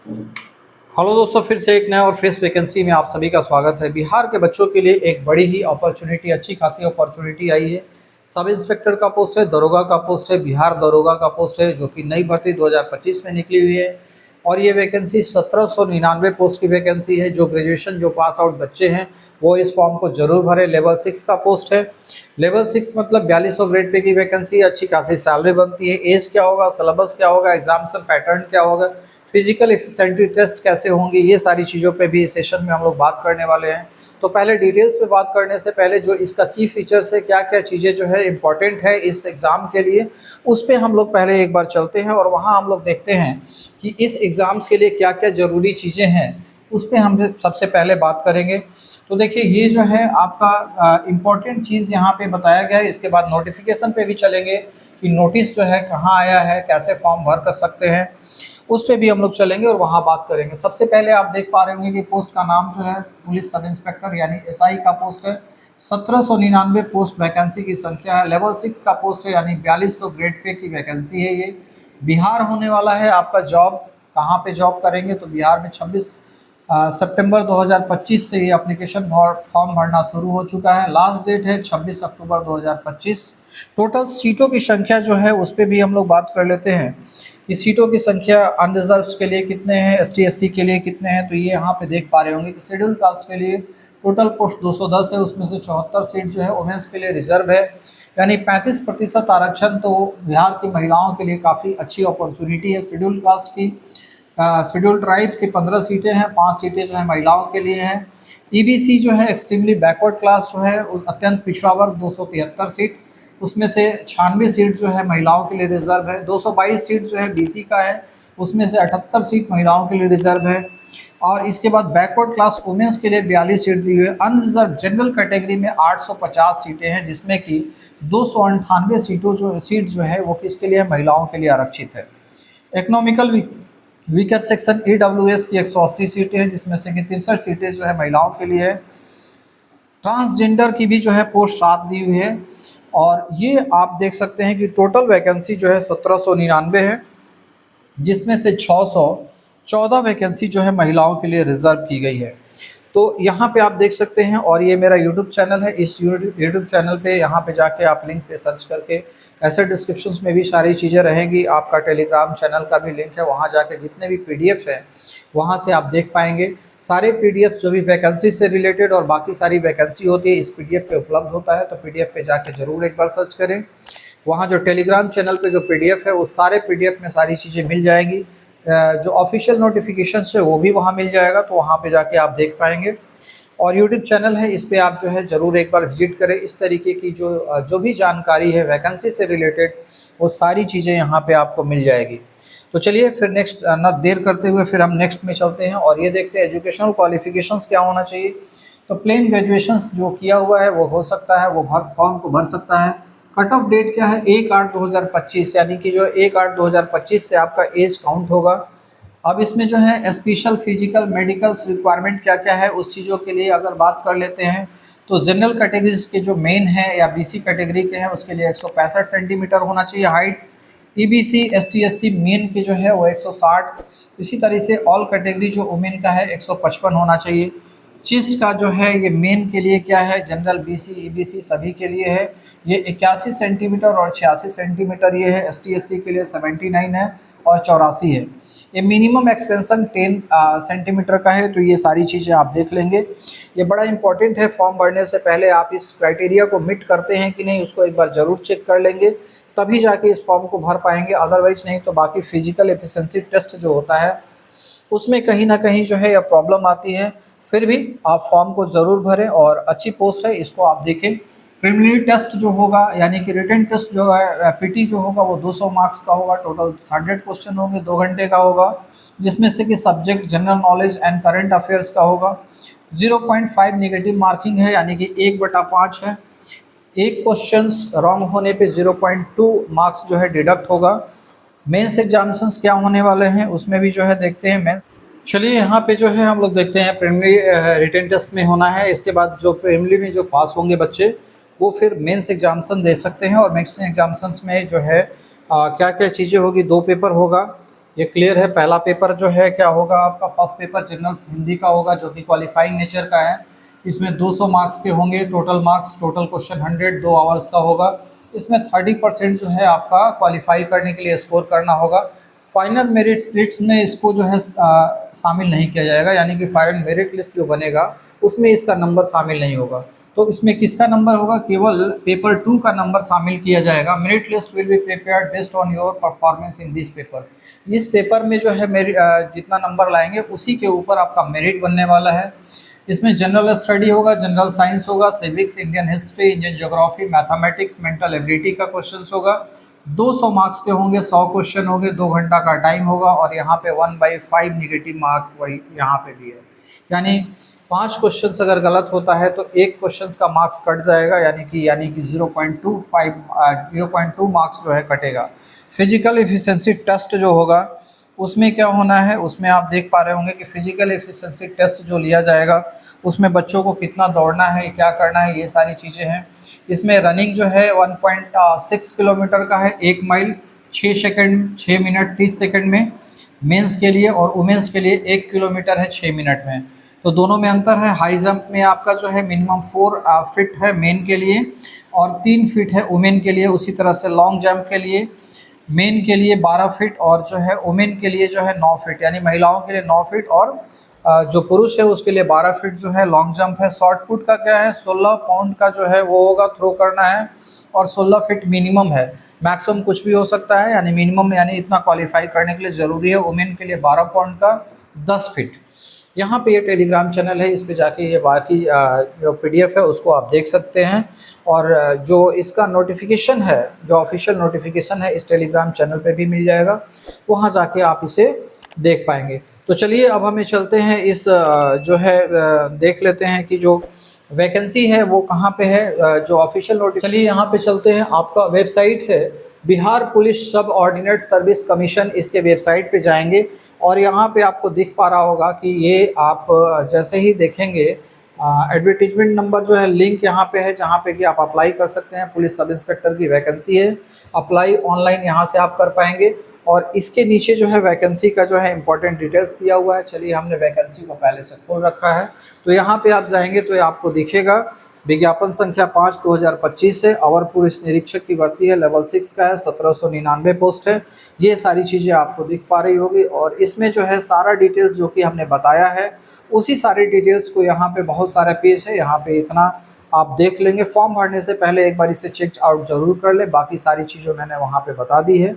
Hello दोस्तों, फिर से एक नया और फ्रेश वैकेंसी में आप सभी का स्वागत है। बिहार के बच्चों के लिए एक बड़ी ही अपॉर्चुनिटी, अच्छी खासी अपॉर्चुनिटी आई है। सब इंस्पेक्टर का पोस्ट है, दरोगा का पोस्ट है, बिहार दरोगा का पोस्ट है, जो कि नई भर्ती 2025 में निकली हुई है। और ये वैकेंसी 1799 पोस्ट की वैकेंसी है। जो ग्रेजुएशन, जो पास आउट बच्चे हैं वो इस फॉर्म को जरूर भरें। लेवल 6 का पोस्ट है। लेवल 6 मतलब 4200 ग्रेड पे की वैकेंसी है। अच्छी खासी सैलरी बनती है। एज क्या होगा, सिलेबस क्या होगा, एग्जामिनेशन पैटर्न क्या होगा, फिजिकल एफिशिएंसी टेस्ट कैसे होंगे, ये सारी चीज़ों पे भी इस सेशन में हम लोग बात करने वाले हैं। तो पहले डिटेल्स में बात करने से पहले जो इसका की फीचर्स है, क्या क्या चीज़ें जो है इम्पॉर्टेंट है इस एग्ज़ाम के लिए, उस पर हम लोग पहले एक बार चलते हैं और वहाँ हम लोग देखते हैं कि इस एग्ज़ाम्स के लिए क्या क्या ज़रूरी चीज़ें हैं, उस पर हम सबसे पहले बात करेंगे। तो देखिए, ये जो है आपका इम्पॉर्टेंट चीज़ यहाँ पे बताया गया है। इसके बाद नोटिफिकेशन पे भी चलेंगे कि नोटिस जो है कहाँ आया है, कैसे फॉर्म भर कर सकते हैं, उस पे भी हम लोग चलेंगे और वहाँ बात करेंगे। सबसे पहले आप देख पा रहे होंगे कि पोस्ट का नाम जो है पुलिस सब इंस्पेक्टर यानी एसआई का पोस्ट है। 1799 पोस्ट वैकेंसी की संख्या है। लेवल 6 का पोस्ट है यानी 4200 ग्रेड पे की वैकेंसी है। ये बिहार होने वाला है। आपका जॉब कहाँ पे जॉब करेंगे, तो बिहार में 26 सितंबर 2025 से ये एप्लीकेशन फॉर्म भरना शुरू हो चुका है। लास्ट डेट है 26 अक्टूबर 2025। टोटल सीटों की संख्या जो है उस पर भी हम लोग बात कर लेते हैं कि सीटों की संख्या अनरिजर्व के लिए कितने हैं, एसटी एससी के लिए कितने हैं। तो ये यहाँ पे देख पा रहे होंगे कि शेड्यूल कास्ट के लिए टोटल पोस्ट 210 है। उसमें से 74 सीट जो है वुमेंस के लिए रिजर्व है, यानी 35% आरक्षण। तो बिहार की महिलाओं के लिए काफ़ी अच्छी अपॉर्चुनिटी है। शेड्यूल कास्ट की, शेड्यूल ट्राइब की 15 सीटें हैं, 5 सीटें जो है महिलाओं के लिए हैं। ईबीसी जो है एक्सट्रीमली बैकवर्ड क्लास जो है, अत्यंत पिछड़ा वर्ग, 273 सीट, उसमें से 96 सीट जो है महिलाओं के लिए रिजर्व है। 222 सीट जो है बीसी का है, उसमें से 78 सीट महिलाओं के लिए रिजर्व है। और इसके बाद बैकवर्ड क्लास वुमेंस के लिए 42 सीट दी हुई है। अनरिजर्व जनरल कैटेगरी में 850 सीटें हैं, जिसमें कि 298 सीट जो है वो किसके लिए, महिलाओं के लिए आरक्षित है। इकोनॉमिकल वीकर सेक्शन ईडब्ल्यूएस की 180 सीटें हैं, जिसमें से कि 63 सीटें जो है महिलाओं के लिए है। ट्रांसजेंडर की भी जो है पोस्ट 7 दी हुई है। और ये आप देख सकते हैं कि टोटल वैकेंसी जो है 1799 है, जिसमें से 614 वैकेंसी जो है महिलाओं के लिए रिजर्व की गई है। तो यहाँ पे आप देख सकते हैं। और ये मेरा यूट्यूब चैनल है। इस यूट्यूब चैनल पे यहाँ पे जाके आप लिंक पे सर्च करके, ऐसे डिस्क्रिप्शंस में भी सारी चीज़ें रहेंगी। आपका टेलीग्राम चैनल का भी लिंक है, वहाँ जाके जितने भी पीडीएफ हैं वहाँ से आप देख पाएंगे। सारे पीडीएफ जो भी वैकेंसी से रिलेटेड और बाकी सारी वैकेंसी होती है इस पीडीएफ पे उपलब्ध होता है। तो पीडीएफ पे जाके ज़रूर एक बार सर्च करें। वहाँ जो टेलीग्राम चैनल पे जो पीडीएफ है उस सारे पीडीएफ में सारी चीज़ें मिल जाएंगी। जो ऑफिशियल नोटिफिकेशन है वो भी वहाँ मिल जाएगा, तो वहाँ पे जाके आप देख पाएंगे। और यूट्यूब चैनल है, इस पे आप जो है ज़रूर एक बार विजिट करें। इस तरीके की जो भी जानकारी है वैकेंसी से रिलेटेड, वो सारी चीज़ें यहाँ पे आपको मिल जाएगी। तो चलिए फिर नेक्स्ट, ना देर करते हुए फिर हम नेक्स्ट में चलते हैं और ये देखते हैं एजुकेशनल क्वालिफिकेशंस क्या होना चाहिए। तो प्लेन ग्रेजुएशंस जो किया हुआ है वो हो सकता है, वो फॉर्म को भर सकता है। कट ऑफ डेट क्या है, 1/8/2025, यानी कि जो 1/8/2025 से आपका एज काउंट होगा। अब इसमें जो है स्पेशल फिजिकल मेडिकल्स रिक्वायरमेंट क्या क्या है, उस चीज़ों के लिए अगर बात कर लेते हैं तो जनरल कैटेगरीज के जो मेन है या बीसी कैटेगरी के हैं उसके लिए 165 सेंटीमीटर होना चाहिए height. EBC ST SC main के जो है वो 160। इसी तरह से ऑल कैटेगरी जो वुमेन का है 155 होना चाहिए। चेस्ट का जो है ये मेन के लिए क्या है, जनरल बीसी ईबीसी सभी के लिए है, ये 81 सेंटीमीटर और 86 सेंटीमीटर ये है। एसटी एससी के लिए 79 है और 84 है। ये मिनिमम एक्सपेंशन 10 सेंटीमीटर का है। तो ये सारी चीज़ें आप देख लेंगे। ये बड़ा इंपॉर्टेंट है। फॉर्म भरने से पहले आप इस क्राइटेरिया को मीट करते हैं कि नहीं, उसको एक बार ज़रूर चेक कर लेंगे, तभी जाके इस फॉर्म को भर पाएंगे। अदरवाइज नहीं तो बाकी फिजिकल एफिशिएंसी टेस्ट जो होता है उसमें कहीं ना कहीं जो है यह प्रॉब्लम आती है। फिर भी आप फॉर्म को ज़रूर भरें और अच्छी पोस्ट है, इसको आप देखें। प्रीलिमिनरी टेस्ट जो होगा यानी कि रिटन टेस्ट जो है पीटी जो होगा वो 200 मार्क्स का होगा। टोटल 100 क्वेश्चन होंगे, 2 घंटे का होगा, जिसमें से कि subject general knowledge and current affairs का होगा। 0.5 नेगेटिव मार्किंग है, यानी कि 1/5 है। एक क्वेश्चन रॉन्ग होने पे 0.2 मार्क्स जो है डिडक्ट होगा। मेंस एग्जामिनेशंस क्या होने वाले हैं उसमें भी जो है देखते हैं। मेंस, चलिए यहाँ पे जो है हम लोग देखते हैं प्रीलिमिनरी रिटन टेस्ट में होना है। इसके बाद जो प्रीलिमिनरी में जो पास होंगे बच्चे वो फिर मेंस एग्जामिनेशन दे सकते हैं। और मेंस एग्जामिनेशंस में जो है क्या क्या चीज़ें होगी, 2 पेपर होगा। ये क्लियर है। पहला पेपर जो है क्या होगा आपका, फर्स्ट पेपर जनरल हिंदी का होगा जो कि क्वालिफाइंग नेचर का है। इसमें 200 मार्क्स के होंगे, total marks, total question 100, 2 hours का होगा। इसमें 30% जो है आपका क्वालिफाई करने के लिए स्कोर करना होगा। फाइनल मेरिट लिस्ट में इसको जो है शामिल नहीं किया जाएगा, यानी कि फाइनल मेरिट लिस्ट जो बनेगा उसमें इसका नंबर शामिल नहीं होगा। तो इसमें किसका नंबर होगा, केवल पेपर 2 का नंबर शामिल किया जाएगा। Merit list will be prepared based on your performance in this paper. इस पेपर में जो है मेरी जितना नंबर लाएंगे उसी के ऊपर आपका मेरिट बनने वाला है। इसमें जनरल स्टडी होगा, जनरल साइंस होगा, civics, Indian history, Indian geography, mathematics, mental ability का क्वेश्चन होगा। 200 मार्क्स के होंगे, 100 क्वेश्चन होंगे, 2 घंटा का टाइम होगा। और यहाँ पे 1/5 निगेटिव मार्क वही यहाँ पे भी है, यानी 5 क्वेश्चंस अगर गलत होता है तो 1 क्वेश्चंस का मार्क्स कट जाएगा, यानी कि 0.2 मार्क्स जो है कटेगा। फिजिकल एफिशिएंसी टेस्ट जो होगा उसमें क्या होना है, उसमें आप देख पा रहे होंगे कि फिजिकल एफिशिएंसी टेस्ट जो लिया जाएगा उसमें बच्चों को कितना दौड़ना है, क्या करना है, ये सारी चीज़ें हैं। इसमें रनिंग जो है 1.6 किलोमीटर का है, 1 माइल 6 मिनट 30 सेकंड में मेंस के लिए, और वुमेंस के लिए 1 किलोमीटर है 6 मिनट में। तो दोनों में अंतर है। हाई जंप में आपका जो है मिनिमम 4 फीट है मेन के लिए और 3 फीट है वुमेन के लिए। उसी तरह से लॉन्ग जंप के लिए मेन के लिए 12 फीट और जो है वुमेन के लिए जो है 9 फीट, यानी महिलाओं के लिए 9 फीट और जो पुरुष है उसके लिए 12 फीट जो है लॉन्ग जंप है। शॉर्ट पुट का क्या है, 16 पाउंड का जो है वो होगा, थ्रो करना है, और 16 फीट मिनिमम है। मैक्सिमम कुछ भी हो सकता है, यानी मिनिमम यानी इतना क्वालिफाई करने के लिए ज़रूरी है। वुमेन के लिए 12 पाउंड का 10 फीट। यहाँ पे ये टेलीग्राम चैनल है, इस पे जाके ये बाकी जो PDF है उसको आप देख सकते हैं। और जो इसका नोटिफिकेशन है, जो ऑफिशियल नोटिफिकेशन है, इस टेलीग्राम चैनल पे भी मिल जाएगा, वहाँ जाके आप इसे देख पाएंगे। तो चलिए अब हमें चलते हैं इस जो है देख लेते हैं कि जो वैकेंसी है वो कहाँ पे है, जो ऑफिशियल नोटिस। चलिए यहाँ पे चलते हैं, आपका वेबसाइट है बिहार पुलिस सब ऑर्डिनेट सर्विस कमीशन, इसके वेबसाइट पे जाएंगे और यहाँ पे आपको दिख पा रहा होगा कि ये आप जैसे ही देखेंगे एडवर्टीजमेंट नंबर जो है, लिंक यहाँ पे है जहाँ पे कि आप अप्लाई कर सकते हैं। पुलिस सब इंस्पेक्टर की वैकेंसी है, अप्लाई ऑनलाइन यहाँ से आप कर पाएंगे। और इसके नीचे जो है वैकेंसी का जो है इंपॉर्टेंट डिटेल्स दिया हुआ है। चलिए हमने वैकेंसी को पहले से खोल रखा है, तो यहाँ पे आप जाएंगे तो आपको दिखेगा विज्ञापन संख्या 5/2025 है। अवर पुलिस निरीक्षक की भर्ती है, लेवल 6 का है, 1799 पोस्ट है। ये सारी चीज़ें आपको दिख पा रही होगी। और इसमें जो है सारा डिटेल्स जो कि हमने बताया है उसी सारी डिटेल्स को यहाँ पे बहुत सारा पेज है, यहाँ पे इतना आप देख लेंगे। फॉर्म भरने से पहले एक बार इसे चेक आउट जरूर कर ले, बाकी सारी चीज़ों मैंने वहाँ पे बता दी है।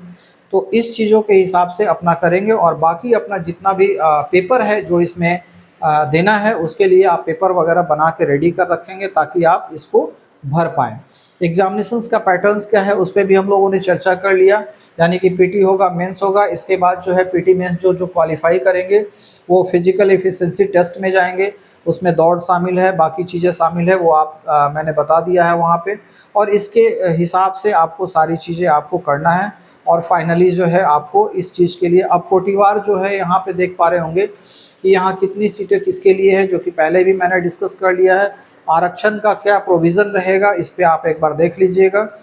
तो इस चीज़ों के हिसाब से अपना करेंगे और बाकी अपना जितना भी पेपर है जो इसमें देना है उसके लिए आप पेपर वगैरह बना के रेडी कर रखेंगे ताकि आप इसको भर पाएँ। एग्जामिनेशंस का पैटर्न्स क्या है उस पर भी हम लोगों ने चर्चा कर लिया, यानी कि पीटी होगा, मेंस होगा। इसके बाद जो है पीटी मेंस जो क्वालिफाई करेंगे वो फिजिकल एफिशिएंसी टेस्ट में जाएंगे, उसमें दौड़ शामिल है, बाकी चीज़ें शामिल है, वो आप मैंने बता दिया है वहाँ पे। और इसके हिसाब से आपको सारी चीज़ें आपको करना है। और फाइनली जो है आपको इस चीज़ के लिए अब कोटिवार जो है यहाँ पे देख पा रहे होंगे कि यहाँ कितनी सीटें किसके लिए है, जो कि पहले भी मैंने डिस्कस कर लिया है। आरक्षण का क्या प्रोविज़न रहेगा इस पे आप एक बार देख लीजिएगा।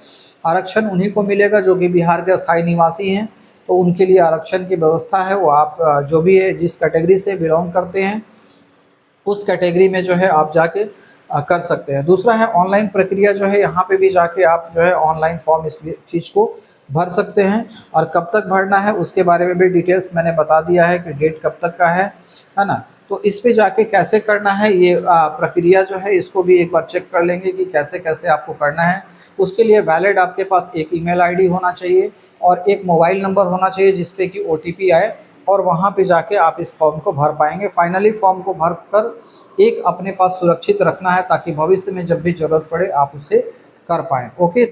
आरक्षण उन्हीं को मिलेगा जो कि बिहार के स्थायी निवासी हैं, तो उनके लिए आरक्षण की व्यवस्था है। वो आप जो भी है जिस कैटेगरी से बिलोंग करते हैं उस कैटेगरी में जो है आप जाके कर सकते हैं। दूसरा है ऑनलाइन प्रक्रिया जो है, यहाँ पे भी जाके आप जो है ऑनलाइन फॉर्म इस चीज़ को भर सकते हैं। और कब तक भरना है उसके बारे में भी डिटेल्स मैंने बता दिया है कि डेट कब तक का है ना। तो इस पे जाके कैसे करना है ये प्रक्रिया जो है इसको भी एक बार चेक कर लेंगे कि कैसे कैसे आपको करना है। उसके लिए वैलिड आपके पास एक ईमेल आईडी होना चाहिए और एक मोबाइल नंबर होना चाहिए जिसपे कि OTP आए, और वहाँ पे जाके आप इस फॉर्म को भर पाएंगे। फाइनली फॉर्म को भर कर एक अपने पास सुरक्षित रखना है ताकि भविष्य में जब भी ज़रूरत पड़े आप उसे कर पाएँ। ओके।